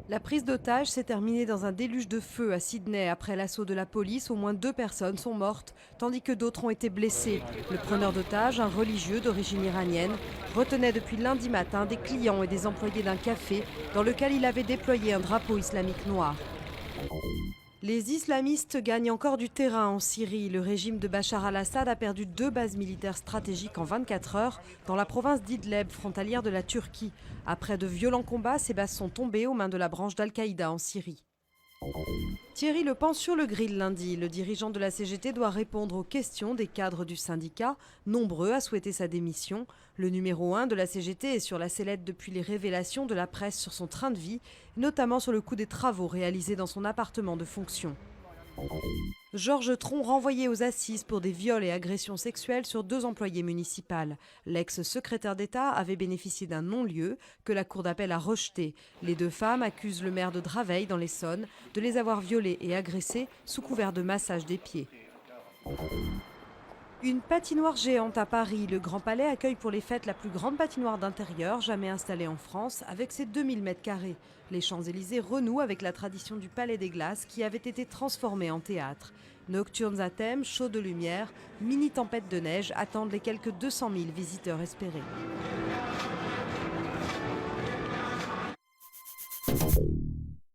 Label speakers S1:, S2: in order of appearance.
S1: La prise d'otage s'est terminée dans un déluge de feu à Sydney. Après l'assaut de la police, au moins 2 personnes sont mortes, tandis que d'autres ont été blessées. Le preneur d'otages, un religieux d'origine iranienne, retenait depuis lundi matin des clients et des employés d'un café dans lequel il avait déployé un drapeau islamique noir. Les islamistes gagnent encore du terrain en Syrie. Le régime de Bachar al-Assad a perdu 2 bases militaires stratégiques en 24 heures dans la province d'Idleb, frontalière de la Turquie. Après de violents combats, ces bases sont tombées aux mains de la branche d'Al-Qaïda en Syrie. Thierry Le Pan sur le grill lundi. Le dirigeant de la CGT doit répondre aux questions des cadres du syndicat, nombreux à souhaiter sa démission. Le numéro 1 de la CGT est sur la sellette depuis les révélations de la presse sur son train de vie, notamment sur le coût des travaux réalisés dans son appartement de fonction. Georges Tron renvoyé aux assises pour des viols et agressions sexuelles sur 2 employées municipales. L'ex-secrétaire d'État avait bénéficié d'un non-lieu que la cour d'appel a rejeté. Les 2 femmes accusent le maire de Draveil dans l'Essonne de les avoir violées et agressées sous couvert de massage des pieds. Une patinoire géante à Paris. Le Grand Palais accueille pour les fêtes la plus grande patinoire d'intérieur jamais installée en France, avec ses 2000 mètres carrés. Les Champs-Élysées renouent avec la tradition du Palais des Glaces qui avait été transformé en théâtre. Nocturnes à thème, shows de lumière, mini tempêtes de neige attendent les quelques 200 000 visiteurs espérés.